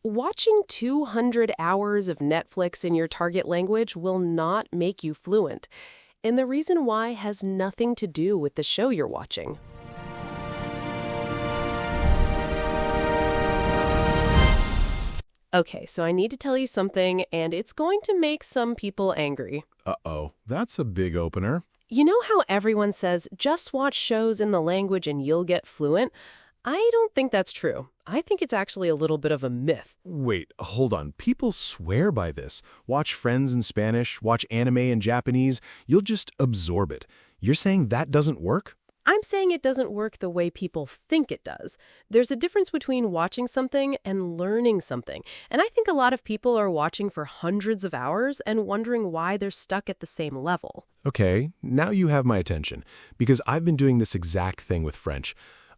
Watching 200 hours of Netflix in your target language will not make you fluent. And the reason why has nothing to do with the show you're watching. Okay, so I need to tell you something, and it's going to make some people angry. Uh-oh, that's a big opener. You know how everyone says, just watch shows in the language and you'll get fluent? I don't think that's true. I think it's actually a little bit of a myth. Wait, hold on. People swear by this. Watch Friends in Spanish, watch anime in Japanese. You'll just absorb it. You're saying that doesn't work? I'm saying it doesn't work the way people think it does. There's a difference between watching something and learning something. And I think a lot of people are watching for hundreds of hours and wondering why they're stuck at the same level. Okay, now you have my attention, because I've been doing this exact thing with French.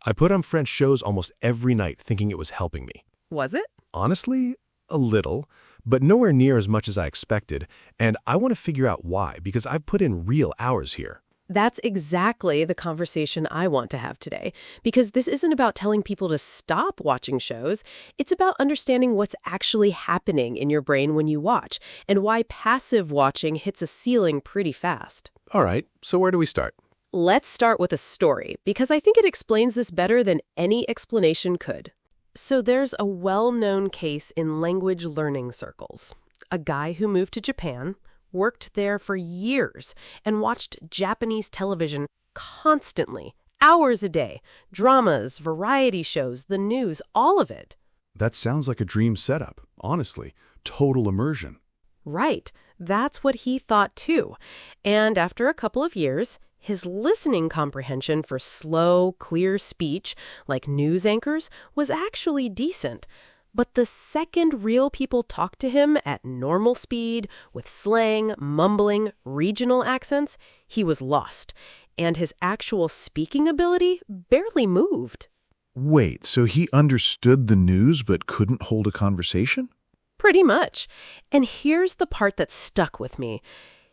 I put on French shows almost every night thinking it was helping me. Was it? Honestly, a little, but nowhere near as much as I expected, and I want to figure out why, because I've put in real hours here. That's exactly the conversation I want to have today, because this isn't about telling people to stop watching shows. It's about understanding what's actually happening in your brain when you watch, and why passive watching hits a ceiling pretty fast. All right, so where do we start? Let's start with a story, because I think it explains this better than any explanation could. So there's a well-known case in language learning circles. A guy who moved to Japan, worked there for years, and watched Japanese television constantly, hours a day, dramas, variety shows, the news, all of it. That sounds like a dream setup, honestly. Total immersion. Right, that's what he thought too. And after a couple of years, his listening comprehension for slow, clear speech, like news anchors, was actually decent. But the second real people talked to him at normal speed, with slang, mumbling, regional accents, he was lost. And his actual speaking ability barely moved. Wait, so he understood the news but couldn't hold a conversation? Pretty much. And here's the part that stuck with me.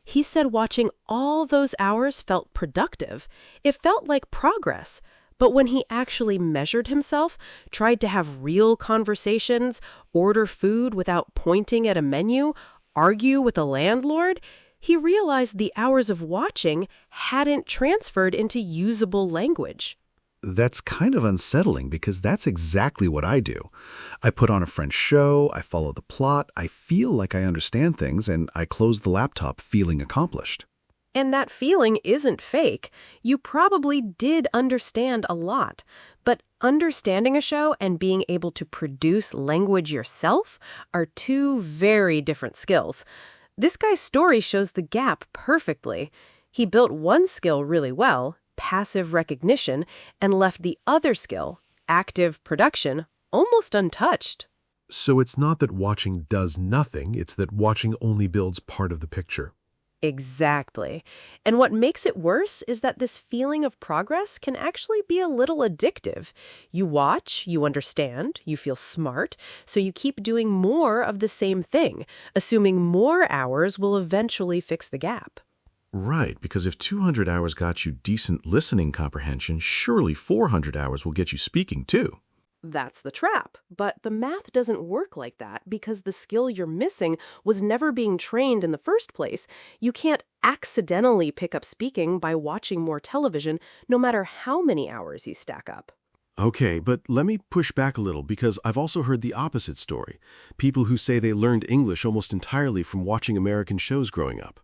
He said watching all those hours felt productive. It felt like progress. But when he actually measured himself, tried to have real conversations, order food without pointing at a menu, argue with a landlord, he realized the hours of watching hadn't transferred into usable language. That's kind of unsettling because that's exactly what I do. I put on a French show, I follow the plot, I feel like I understand things, and I close the laptop feeling accomplished. And that feeling isn't fake. You probably did understand a lot. But understanding a show and being able to produce language yourself are two very different skills. This guy's story shows the gap perfectly. He built one skill really well, passive recognition, and left the other skill, active production, almost untouched. So it's not that watching does nothing, it's that watching only builds part of the picture. Exactly. And what makes it worse is that this feeling of progress can actually be a little addictive. You watch, you understand, you feel smart, so you keep doing more of the same thing, assuming more hours will eventually fix the gap. Right, because if 200 hours got you decent listening comprehension, surely 400 hours will get you speaking too. That's the trap. But the math doesn't work like that because the skill you're missing was never being trained in the first place. You can't accidentally pick up speaking by watching more television, no matter how many hours you stack up. Okay, but let me push back a little because I've also heard the opposite story. People who say they learned English almost entirely from watching American shows growing up.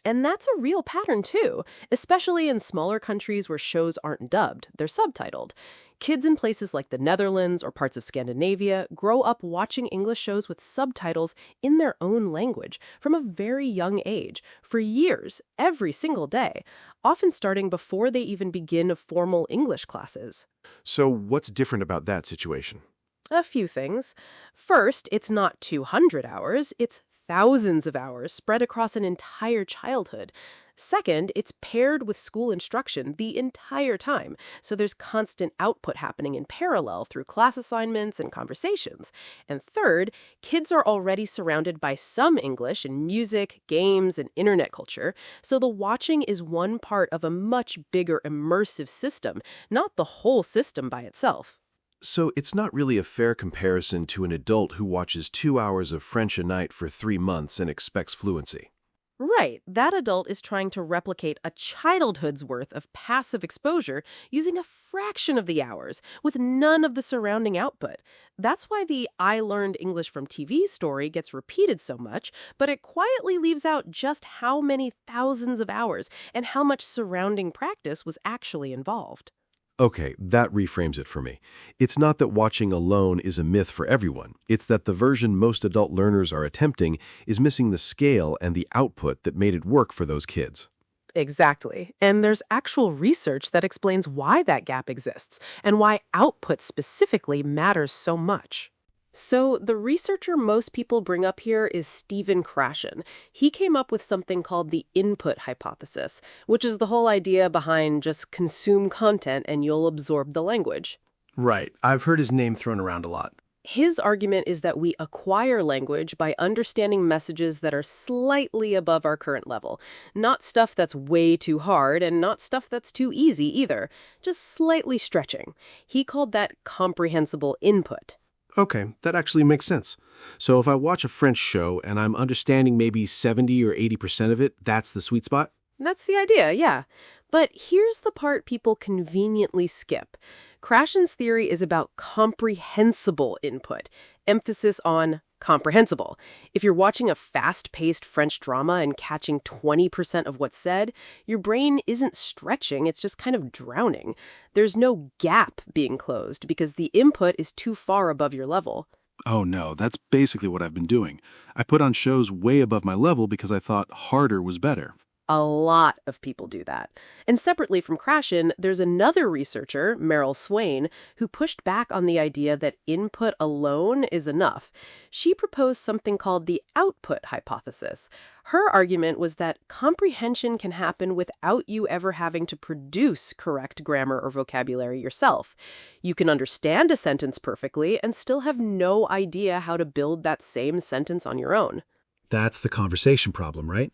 And that's a real pattern, too, especially in smaller countries where shows aren't dubbed, they're subtitled. Kids in places like the Netherlands or parts of Scandinavia grow up watching English shows with subtitles in their own language from a very young age, for years, every single day, often starting before they even begin formal English classes. So what's different about that situation? A few things. First, it's not 200 hours, it's thousands of hours spread across an entire childhood. Second, it's paired with school instruction the entire time, so there's constant output happening in parallel through class assignments and conversations. And third, kids are already surrounded by some English in music, games, and internet culture, so the watching is one part of a much bigger immersive system, not the whole system by itself. So it's not really a fair comparison to an adult who watches 2 hours of French a night for 3 months and expects fluency. Right, that adult is trying to replicate a childhood's worth of passive exposure using a fraction of the hours with none of the surrounding output. That's why the I learned English from TV story gets repeated so much, but it quietly leaves out just how many thousands of hours and how much surrounding practice was actually involved. Okay, that reframes it for me. It's not that watching alone is a myth for everyone. It's that the version most adult learners are attempting is missing the scale and the output that made it work for those kids. Exactly. And there's actual research that explains why that gap exists and why output specifically matters so much. So the researcher most people bring up here is Stephen Krashen. He came up with something called the input hypothesis, which is the whole idea behind just consume content and you'll absorb the language. Right. I've heard his name thrown around a lot. His argument is that we acquire language by understanding messages that are slightly above our current level. Not stuff that's way too hard and not stuff that's too easy either, just slightly stretching. He called that comprehensible input. Okay, that actually makes sense. So if I watch a French show and I'm understanding maybe 70 or 80% of it, that's the sweet spot? That's the idea, yeah. But here's the part people conveniently skip. Krashen's theory is about comprehensible input, emphasis on comprehensible. If you're watching a fast-paced French drama and catching 20% of what's said, your brain isn't stretching, it's just kind of drowning. There's no gap being closed because the input is too far above your level. Oh no, that's basically what I've been doing. I put on shows way above my level because I thought harder was better. A lot of people do that. And separately from Krashen, there's another researcher, Meryl Swain, who pushed back on the idea that input alone is enough. She proposed something called the output hypothesis. Her argument was that comprehension can happen without you ever having to produce correct grammar or vocabulary yourself. You can understand a sentence perfectly and still have no idea how to build that same sentence on your own. That's the conversation problem, right?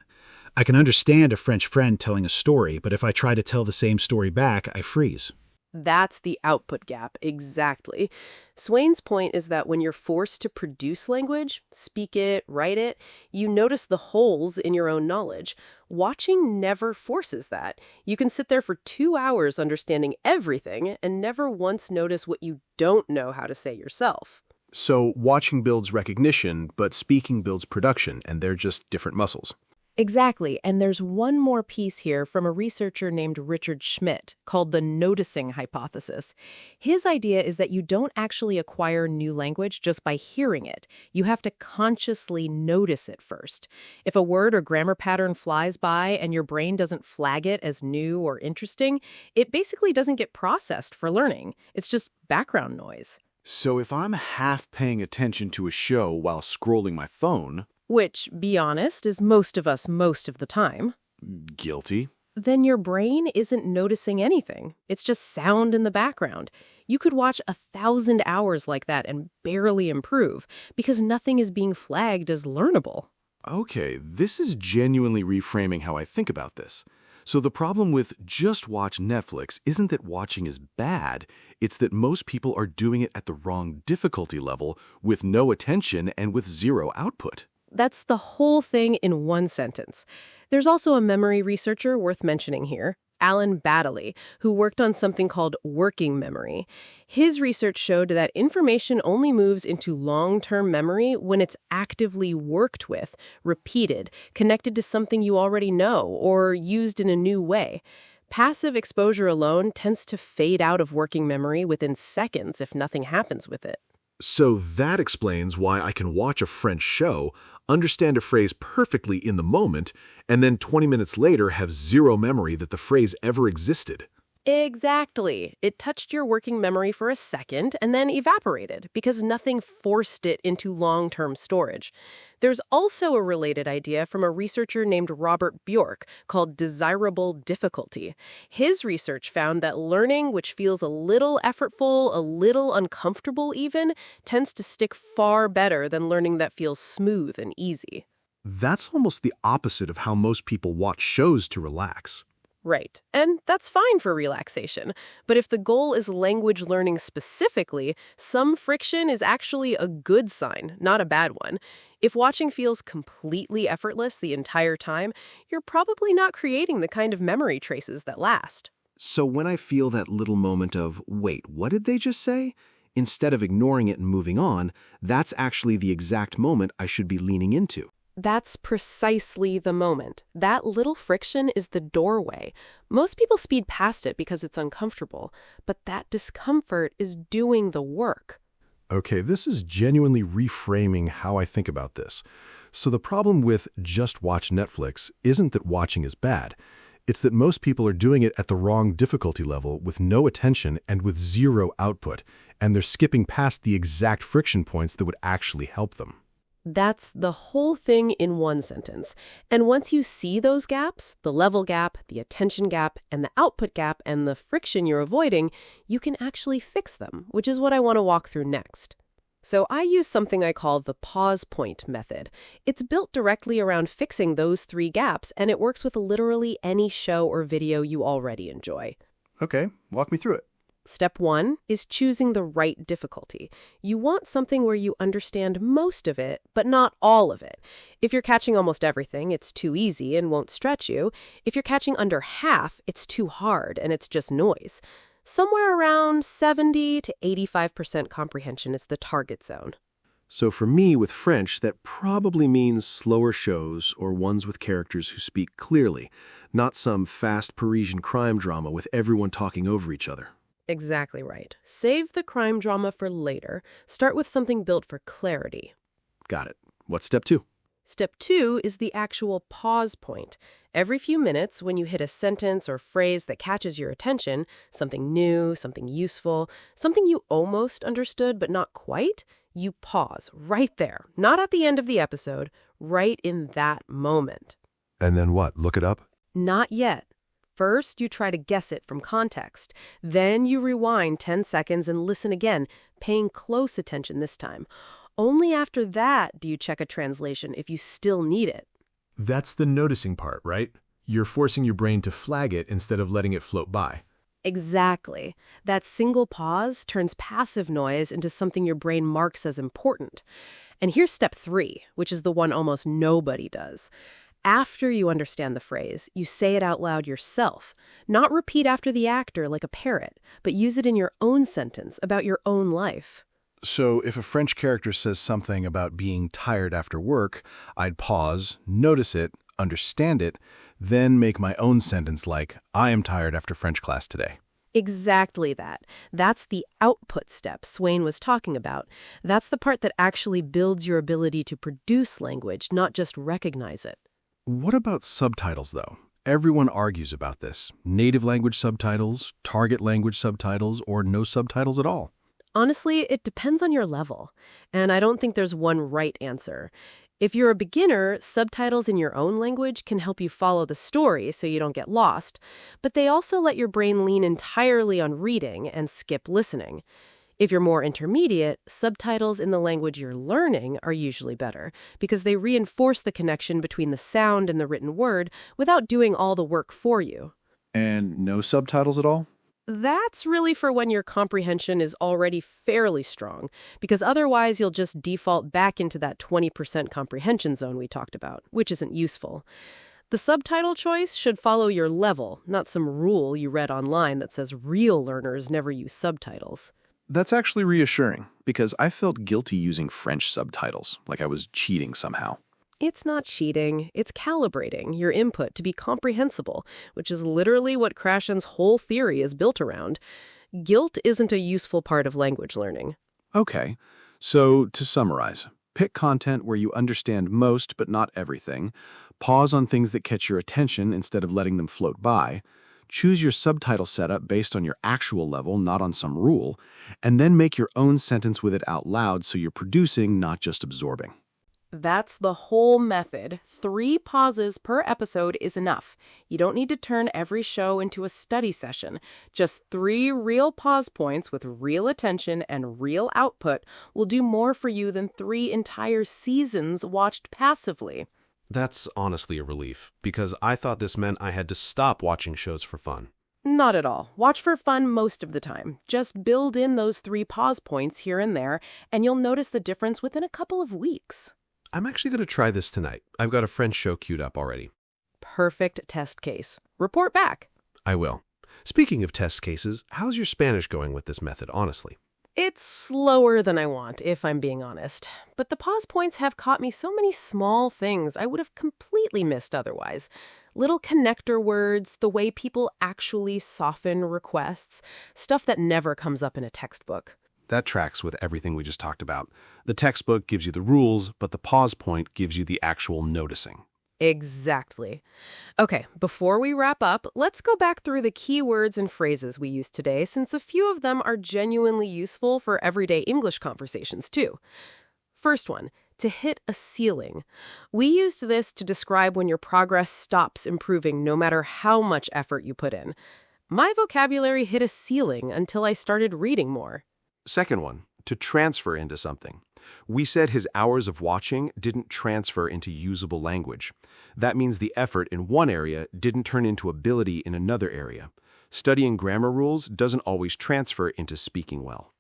I can understand a French friend telling a story, but if I try to tell the same story back, I freeze. That's the output gap, exactly. Swain's point is that when you're forced to produce language, speak it, write it, you notice the holes in your own knowledge. Watching never forces that. You can sit there for 2 hours understanding everything and never once notice what you don't know how to say yourself. So watching builds recognition, but speaking builds production, and they're just different muscles. Exactly, and there's one more piece here from a researcher named Richard Schmidt called the noticing hypothesis. His idea is that you don't actually acquire new language just by hearing it. You have to consciously notice it first. If a word or grammar pattern flies by and your brain doesn't flag it as new or interesting, it basically doesn't get processed for learning. It's just background noise. So if I'm half paying attention to a show while scrolling my phone, Which, be honest, is most of us most of the time, guilty. then your brain isn't noticing anything. It's just sound in the background. You could watch 1,000 hours like that and barely improve because nothing is being flagged as learnable. Okay, this is genuinely reframing how I think about this. So the problem with just watch Netflix isn't that watching is bad, it's that most people are doing it at the wrong difficulty level, with no attention and with zero output. That's the whole thing in one sentence. There's also a memory researcher worth mentioning here, Alan Baddeley, who worked on something called working memory. His research showed that information only moves into long-term memory when it's actively worked with, repeated, connected to something you already know, or used in a new way. Passive exposure alone tends to fade out of working memory within seconds if nothing happens with it. So that explains why I can watch a French show, understand a phrase perfectly in the moment, and then 20 minutes later have zero memory that the phrase ever existed. Exactly. It touched your working memory for a second and then evaporated because nothing forced it into long-term storage. There's also a related idea from a researcher named Robert Bjork called desirable difficulty. His research found that learning which feels a little effortful, a little uncomfortable even, tends to stick far better than learning that feels smooth and easy. That's almost the opposite of how most people watch shows to relax. Right. And that's fine for relaxation. But if the goal is language learning specifically, some friction is actually a good sign, not a bad one. If watching feels completely effortless the entire time, you're probably not creating the kind of memory traces that last. So when I feel that little moment of, wait, what did they just say? Instead of ignoring it and moving on, that's actually the exact moment I should be leaning into. That's precisely the moment. That little friction is the doorway. Most people speed past it because it's uncomfortable, but that discomfort is doing the work. Okay, this is genuinely reframing how I think about this. So the problem with just watch Netflix isn't that watching is bad. It's that most people are doing it at the wrong difficulty level with no attention and with zero output, and they're skipping past the exact friction points that would actually help them. That's the whole thing in one sentence. And once you see those gaps, the level gap, the attention gap, and the output gap, and the friction you're avoiding, you can actually fix them, which is what I want to walk through next. So I use something I call the pause point method. It's built directly around fixing those 3 gaps, and it works with literally any show or video you already enjoy. Okay, walk me through it. Step 1 is choosing the right difficulty. You want something where you understand most of it, but not all of it. If you're catching almost everything, it's too easy and won't stretch you. If you're catching under half, it's too hard and it's just noise. Somewhere around 70 to 85% comprehension is the target zone. So for me, with French, that probably means slower shows or ones with characters who speak clearly, not some fast Parisian crime drama with everyone talking over each other. Exactly right. Save the crime drama for later. Start with something built for clarity. Got it. What's step 2? Step 2 is the actual pause point. Every few minutes, when you hit a sentence or phrase that catches your attention, something new, something useful, something you almost understood but not quite, you pause right there, not at the end of the episode, right in that moment. And then what? Look it up? Not yet. First, you try to guess it from context. Then you rewind 10 seconds and listen again, paying close attention this time. Only after that do you check a translation if you still need it. That's the noticing part, right? You're forcing your brain to flag it instead of letting it float by. Exactly. That single pause turns passive noise into something your brain marks as important. And here's step 3, which is the one almost nobody does. After you understand the phrase, you say it out loud yourself. Not repeat after the actor like a parrot, but use it in your own sentence about your own life. So if a French character says something about being tired after work, I'd pause, notice it, understand it, then make my own sentence like, I am tired after French class today. Exactly that. That's the output step Swain was talking about. That's the part that actually builds your ability to produce language, not just recognize it. What about subtitles, though? Everyone argues about this. Native language subtitles, target language subtitles, or no subtitles at all. Honestly, it depends on your level, and I don't think there's one right answer. If you're a beginner, subtitles in your own language can help you follow the story so you don't get lost, but they also let your brain lean entirely on reading and skip listening. If you're more intermediate, subtitles in the language you're learning are usually better because they reinforce the connection between the sound and the written word without doing all the work for you. And no subtitles at all? That's really for when your comprehension is already fairly strong, because otherwise you'll just default back into that 20% comprehension zone we talked about, which isn't useful. The subtitle choice should follow your level, not some rule you read online that says real learners never use subtitles. That's actually reassuring, because I felt guilty using French subtitles, like I was cheating somehow. It's not cheating, it's calibrating your input to be comprehensible, which is literally what Krashen's whole theory is built around. Guilt isn't a useful part of language learning. Okay, so to summarize, pick content where you understand most but not everything, pause on things that catch your attention instead of letting them float by, choose your subtitle setup based on your actual level, not on some rule, and then make your own sentence with it out loud so you're producing, not just absorbing. That's the whole method. 3 pauses per episode is enough. You don't need to turn every show into a study session. Just 3 real pause points with real attention and real output will do more for you than 3 entire seasons watched passively. That's honestly a relief, because I thought this meant I had to stop watching shows for fun. Not at all. Watch for fun most of the time. Just build in those 3 pause points here and there, and you'll notice the difference within a couple of weeks. I'm actually going to try this tonight. I've got a French show queued up already. Perfect test case. Report back. I will. Speaking of test cases, how's your Spanish going with this method, honestly? It's slower than I want, if I'm being honest. But the pause points have caught me so many small things I would have completely missed otherwise. Little connector words, the way people actually soften requests, stuff that never comes up in a textbook. That tracks with everything we just talked about. The textbook gives you the rules, but the pause point gives you the actual noticing. Exactly. Okay, before we wrap up, let's go back through the key words and phrases we used today, since a few of them are genuinely useful for everyday English conversations, too. First one, to hit a ceiling. We used this to describe when your progress stops improving no matter how much effort you put in. My vocabulary hit a ceiling until I started reading more. Second one, to transfer into something. We said his hours of watching didn't transfer into usable language. That means the effort in one area didn't turn into ability in another area. Studying grammar rules doesn't always transfer into speaking well.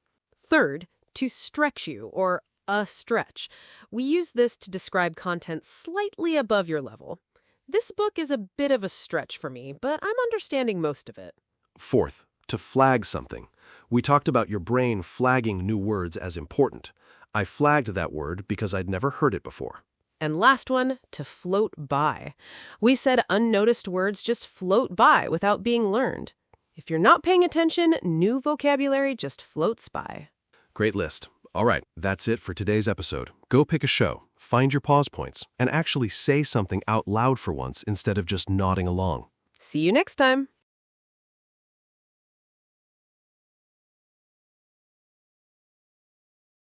Third, to stretch you, or a stretch. We use this to describe content slightly above your level. This book is a bit of a stretch for me, but I'm understanding most of it. Fourth, to flag something. We talked about your brain flagging new words as important. I flagged that word because I'd never heard it before. And last one, to float by. We said unnoticed words just float by without being learned. If you're not paying attention, new vocabulary just floats by. Great list. All right, that's it for today's episode. Go pick a show, find your pause points, and actually say something out loud for once instead of just nodding along. See you next time.